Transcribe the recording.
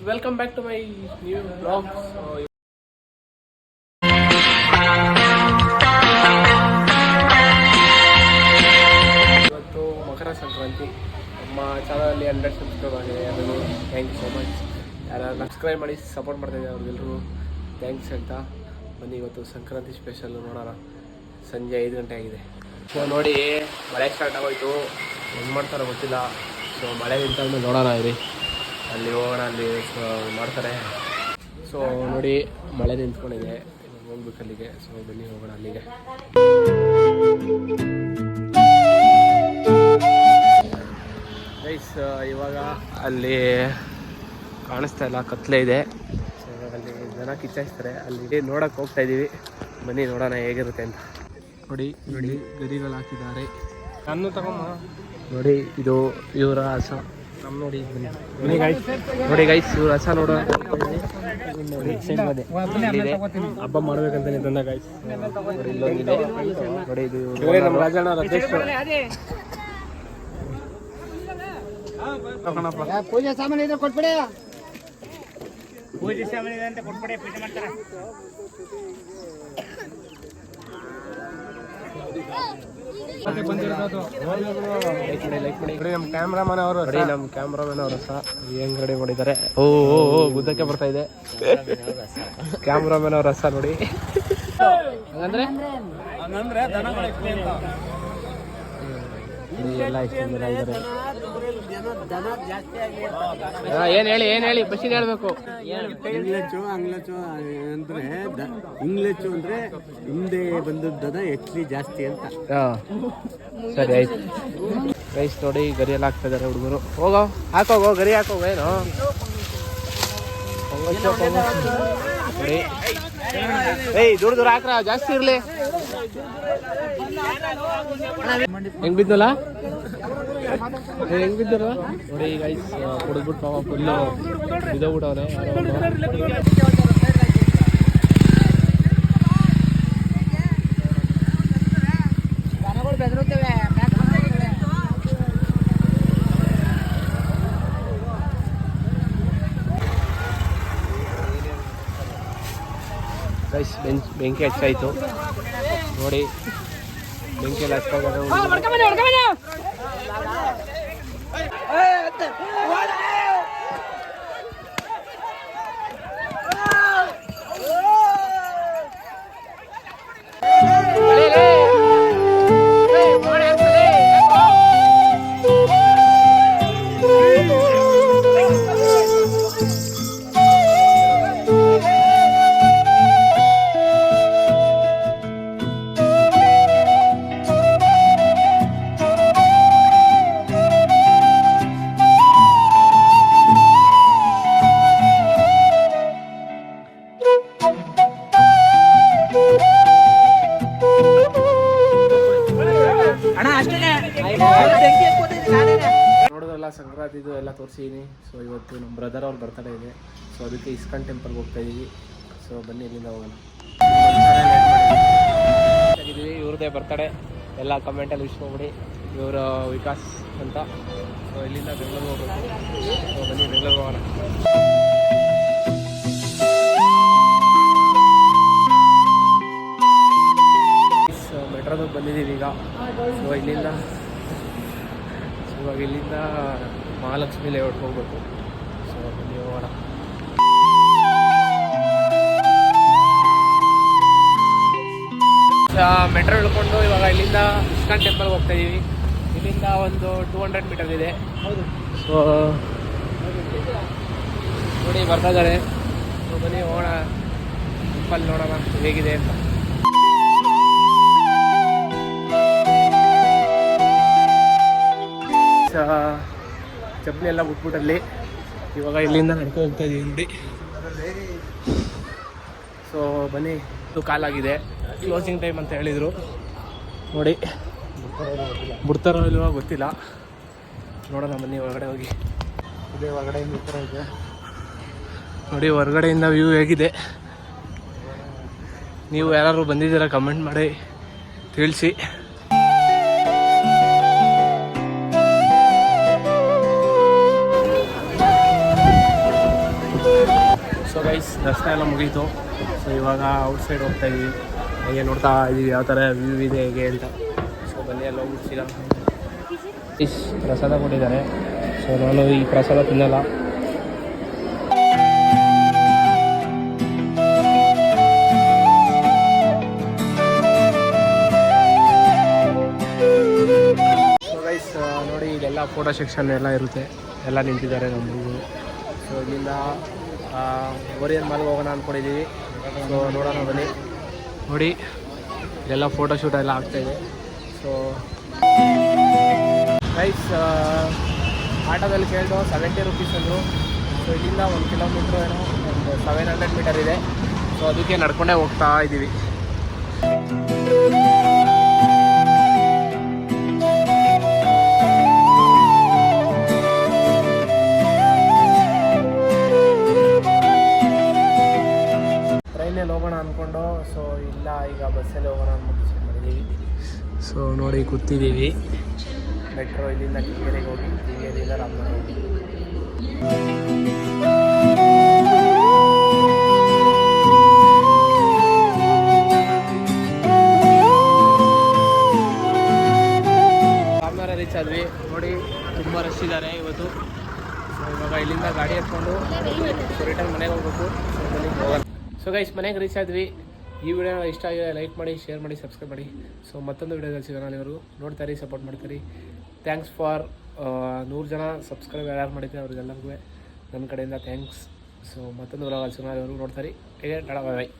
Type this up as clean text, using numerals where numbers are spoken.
Welcome back to my new blog. ಇವತ್ತು ಮಕರ ಸಂಕ್ರಾಂತಿ. ನಮ್ಮ ಚಾನಲಲ್ಲಿ 100 ಸಬ್ಸ್ಕ್ರೈಬ್ ಆಗಿದೆ, ಅದನ್ನು ಥ್ಯಾಂಕ್ ಯು ಸೋ ಮಚ್. ಯಾರು ಸಬ್ಸ್ಕ್ರೈಬ್ ಮಾಡಿ ಸಪೋರ್ಟ್ ಮಾಡ್ತಾಯಿದ್ದಾರೆ ಅವ್ರಿಗೆಲ್ಲರೂ ಥ್ಯಾಂಕ್ಸ್ ಅಂತ. ಬನ್ನಿ ಇವತ್ತು ಸಂಕ್ರಾಂತಿ ಸ್ಪೆಷಲ್ ನೋಡೋಣ. ಸಂಜೆ 5 ಗಂಟೆ ಆಗಿದೆ. ಸೊ ನೋಡಿ, ಮಳೆ ಸ್ಟಾರ್ಟ್ ಆಗೋಯ್ತು. ಹೆಂಗೆ ಮಾಡ್ತಾರೋ ಗೊತ್ತಿಲ್ಲ. ಸೊ ಮಳೆ ನಿಂತಾದ್ಮೇಲೆ ನೋಡೋಣ ಇರಿ, ಅಲ್ಲಿ ಹೋಗೋಣ, ಅಲ್ಲಿ ಮಾಡ್ತಾರೆ. ಸೊ ನೋಡಿ, ಮಳೆ ನಿಂತ್ಕೊಂಡಿದೆ, ಹೋಗ್ಬೇಕು ಅಲ್ಲಿಗೆ. ಸೊ ಬನ್ನಿ ಹೋಗೋಣ ಅಲ್ಲಿಗೆ. ಗೈಸ್, ಇವಾಗ ಅಲ್ಲಿ ಕಾಣಿಸ್ತಾ ಇಲ್ಲ, ಕತ್ಲೆ ಇದೆ. ಸೊ ಅಲ್ಲಿ ಜನ ಕಿಚ್ಚಾಯಿಸ್ತಾರೆ, ಅಲ್ಲಿ ನೋಡೋಕೆ ಹೋಗ್ತಾ ಇದ್ದೀವಿ. ಬನ್ನಿ ನೋಡೋಣ ಹೇಗಿರುತ್ತೆ ಅಂತ. ನೋಡಿ ನೋಡಿ, ಗರಿಗಳು ಹಾಕಿದ್ದಾರೆ. ನಾನು ತಗೊಂಬ. ನೋಡಿ, ಇದು ಇವರ ಹಸ. ನಮ್ಮ ನೋಡಿ, ಬನ್ನಿ ಗೈಸ್. ನೋಡಿ ಗೈಸ್, ಇವ್ರ ಹಸ ನೋಡೋ ಹಬ್ಬ ಮಾಡ್ಬೇಕಂತಾನೆ ತಂದ ಗೈಸ್. ನೋಡಿ, ಇದು ನಮ್ಮ ರಾಜಣ್ಣ ಅಧ್ಯಕ್ಷ. ಪೂಜೆ ಸಾಮಾನು ಇದ್ರೆ ಕೊಟ್ಬಿಡಿ. ಪೂಜೆ ಸಾಮಾನು ಇದೆ ಅಂತ ಕೊಟ್ಬಿಡಿ, ಪೂಜೆ ಮಾಡ್ತಾರೆ. ನಮ್ಮ ಕ್ಯಾಮ್ರಾಮನ್ ಅವರು ಸಹ ಹೆಂಗ್ ರೆಡಿ ಮಾಡಿದ್ದಾರೆ. ಓ ಗುದ್ದಕ್ಕೆ ಬರ್ತಾ ಇದೆ ಕ್ಯಾಮ್ರಾಮನ್ ಅವ್ರ ರಸ ನೋಡಿ. ಹಂಗಂದ್ರೆ ಎಲ್ಲ ಇಷ್ಟ ಜನ ಇದ್ದಾರೆ. ಏನ್ ಹೇಳಿ ಬಸ್ಸಿನ ಹೇಳ್ಬೇಕು. ಇಂಗ್ಲೆಚ್ಚು ಅಂದ್ರೆ ಇಂಗ್ಲೆಚ್ಚು ಅಂದ್ರೆ ಹಿಂದೆ ಬಂದದ್ದದ ಎಕ್ಲಿ ಜಾಸ್ತಿ ಅಂತ. ಸರಿ ಆಯ್ತು ರೈಸ್. ನೋಡಿ, ಗರಿ ಎಲ್ಲ ಹಾಕ್ತಾ ಇದಾರೆ ಹುಡುಗರು. ಹೋಗೋ, ಹಾಕೋಗೋ, ಗರಿ ಹಾಕೋಗೋ. ಏನು ನೋಡಿ, ದೂರ ಹಾಕ್ರ, ಜಾಸ್ತಿ ಇರ್ಲಿ. ಹೆಂಗ್ ಬಿದ್ದಲ್ಲ, ಹೆಂಗ್ ಬಿದ್ದಲ್ಲ ನೋಡಿ ಗೈಸ್. ಕುಡಿದ್ಬಿಟ್ಟು ಪಾಪ ಫುಲ್ಲು ಬಿದ್ದೋಗ್ಬಿಟ್ಟವ್ರೆ. ಗೈಸ್, ಬೆಂಕಿ ಹಚ್ಚಾಯ್ತು ನೋಡಿ. ಬೆಂಕಿ ಎಲ್ಲ ಹಚ್ಚಾಗ ನೋಡಿದ್ರಲ್ಲ, ಸಂಕ್ರಾಂತಿದು ಎಲ್ಲ ತೋರಿಸಿದ್ದೀನಿ. ಸೊ ಇವತ್ತು ನಮ್ಮ ಬ್ರದರ್ ಅವ್ರ ಬರ್ತಡೇ ಇದೆ. ಸೊ ಅದಕ್ಕೆ ಇಸ್ಕಾನ್ ಟೆಂಪಲ್ಗೆ ಹೋಗ್ತಾ ಇದ್ದೀವಿ. ಸೊ ಬನ್ನಿ ಇಲ್ಲಿಂದ ಹೋಗೋಣ. ಆಗಿದ್ದೀವಿ, ಇವ್ರದ್ದೇ ಬರ್ತಡೇ. ಎಲ್ಲ ಕಮೆಂಟಲ್ಲಿ ವಿಶ್ ಮಾಡ್ಬಿಡಿ. ಇವರು ವಿಕಾಸ್ ಅಂತ. ಸೊ ಇಲ್ಲಿಂದ ಬೆಂಗಳೂರಿಗೆ ಹೋಗ್ಬೇಕು. ಸೊ ಬನ್ನಿ ಬೆಂಗಳೂರಿಗೆ ಹೋಗೋಣ. ಮೆಟ್ರೋದಾಗ ಬಂದಿದ್ದೀವಿ ಈಗ. ಸೊ ಇಲ್ಲಿಂದ ಮಹಾಲಕ್ಷ್ಮಿ ಲೇಔಟ್ ಹೋಗ್ಬೇಕು. ಸೊ ಬನ್ನಿ ಹೋಗೋಣ. ಮೆಟ್ರೋ ಇಳ್ಕೊಂಡು ಇವಾಗ ಇಲ್ಲಿಂದ ಇಸ್ಕಾನ್ ಟೆಂಪಲ್ಗೆ ಹೋಗ್ತಾ ಇದ್ದೀವಿ. ಇಲ್ಲಿಂದ ಒಂದು 200 ಮೀಟರ್ ಇದೆ. ಹೌದು. ಸೊ ನೋಡಿ, ಬರ್ತಾ ಇದ್ದಾರೆ. ಸೊ ಬನ್ನಿ ಹೋಗೋಣ, ಟೆಂಪಲ್ ನೋಡೋಣ ಹೇಗಿದೆ ಅಂತ. ಚಪ್ಪಲಿ ಎಲ್ಲ ಬಿಟ್ಬಿಟ್ಟಲ್ಲಿ ಇವಾಗ ಇಲ್ಲಿಂದ ನಡ್ಕೊಂಡು ಹೋಗ್ತಾ ಇದೀವಿ ನೋಡಿ. ಸೊ ಬನ್ನಿ, ಇದು ಕಾಲಾಗಿದೆ, ಕ್ಲೋಸಿಂಗ್ ಟೈಮ್ ಅಂತ ಹೇಳಿದರು ನೋಡಿ. ಬಿಡ್ತಾರೋ ಇಲ್ವೋ ಗೊತ್ತಿಲ್ಲ, ನೋಡೋಣ ಬನ್ನಿ ಹೊರಗಡೆ ಹೋಗಿ. ಇದೇ ಹೊರಗಡೆಯಿಂದ ಈ ಥರ ಇದೆ ನೋಡಿ. ಹೊರಗಡೆಯಿಂದ ವ್ಯೂ ಹೇಗಿದೆ, ನೀವು ಯಾರು ಬಂದಿದ್ದೀರಾ ಕಮೆಂಟ್ ಮಾಡಿ ತಿಳಿಸಿ. ಸೊ ಗೈಸ್ ದರ್ಶನ ಎಲ್ಲ ಮುಗೀತು. ಸೊ ಇವಾಗ ಔಟ್ಸೈಡ್ ಹೋಗ್ತಾ ಇದ್ದೀವಿ. ಹಾಗೆ ನೋಡ್ತಾ ಇದ್ದೀವಿ ಯಾವ ಥರ ವ್ಯೂ ಇದೆ ಹೇಗೆ ಅಂತ. ಸೊ ಬನ್ನಿ ಎಲ್ಲ ಹೋಗ್ಬಿಡ್ಸಿಲ್ಲ. ಪ್ರಸಾದ ಕೊಟ್ಟಿದ್ದಾರೆ. ಸೊ ನಾನು ಈ ಪ್ರಸಾದ ತಿನ್ನಲ್ಲ. ಸೊ ಗೈಸ್ ನೋಡಿ ಇಲ್ಲೆಲ್ಲ ಫೋಟೋ ಸೆಕ್ಷನ್ ಎಲ್ಲ ಇರುತ್ತೆ. ಎಲ್ಲ ನಿಂತಿದ್ದಾರೆ ನಮ್ಮ ಹುಡುಗರು. ಸೊ ಇಲ್ಲಿಂದ ಓರಿಯನ್ ಮಾಲ್ಗೆ ಹೋಗೋಣ ಅಂದ್ಕೊಂಡಿದ್ದೀವಿ. ಸೊ ನೋಡೋಣ ಬನ್ನಿ. ನೋಡಿ ಇಲ್ಲೆಲ್ಲ ಫೋಟೋಶೂಟ್ ಎಲ್ಲ ಆಗ್ತಾಯಿದೆ. ಸೊ ಗೈಸ್ ಆಟೋದಲ್ಲಿ ಕೇಳಿದ್ರು 70 ರುಪೀಸ್ ಅಂದರು. ಸೊ ಇಲ್ಲಿಂದ 1 ಕಿಲೋಮೀಟ್ರ್ ಏನೋ ಒಂದು 700 ಮೀಟರ್ ಇದೆ. ಸೊ ಅದಕ್ಕೆ ನಡ್ಕೊಂಡೇ ಹೋಗ್ತಾ ಇದ್ದೀವಿ. ಟ್ರೈನಲ್ಲಿ ಹೋಗೋಣ ಅಂದ್ಕೊಂಡು ಸೊ ಇಲ್ಲ ಈಗ ಬಸ್ಸಲ್ಲಿ ಹೋಗೋಣ ಅಂದ್ಬಿಟ್ಟು ಡಿಸೈಡ್ ಮಾಡಿದ್ದೀವಿ. ಸೊ ನೋಡಿ ಕೂತಿದ್ದೀವಿ. ಮೆಟ್ರೋ ಇಲ್ಲಿಂದ ಕಿಂಗೇರಿಗೆ ಹೋಗಿ ಕಿಂಗೇರಿಯಿಂದ ರಾಮನಗರ ಹೋಗಿ. ರಾಮನಗರ ರೀಚ್ ಆದ್ವಿ. ನೋಡಿ ತುಂಬ ರಶ್ ಇದ್ದಾರೆ ಇವತ್ತು. ಸೊ ಇವಾಗ ಇಲ್ಲಿಂದ ಗಾಡಿ ಎತ್ಕೊಂಡು ಸೊ ರಿಟರ್ನ್ ಮನೆಗೆ ಹೋಗ್ಬೇಕು. ಸೊ ಮನೆಗೆ ಹೋಗೋಣ. ಸೊ ಗೈಸ್ ಮನೆಗೆ ರೀಚ್ ಆದ್ವಿ. ಈ ವಿಡಿಯೋ ಇಷ್ಟ ಆಗಿದೆ ಲೈಕ್ ಮಾಡಿ, ಶೇರ್ ಮಾಡಿ, ಸಬ್ಸ್ಕ್ರೈಬ್ ಮಾಡಿ. ಸೊ ಮತ್ತೊಂದು ವಿಡಿಯೋದಲ್ಲಿ ಸಿಗೋಣ. ನೀವು ನೋಡ್ತಾರೆ, ಸಪೋರ್ಟ್ ಮಾಡ್ತೀರಿ. ಥ್ಯಾಂಕ್ಸ್ ಫಾರ್ 100 ಜನ ಸಬ್ಸ್ಕ್ರೈಬ್ ಯಾರು ಮಾಡಿದ್ದಾರೆ ಅವ್ರಿಗೆಲ್ಲರಿಗೂ ನನ್ನ ಕಡೆಯಿಂದ ಥ್ಯಾಂಕ್ಸ್. ಸೊ ಮತ್ತೊಂದು ವಿಡಿಯೋದಲ್ಲಿ ಸಿಗೋಣ. ನೋಡ್ತಾರೆ ಹೇಗೆ ಟಾಟಾ, ಬಾಯ್ ಬಾಯ್.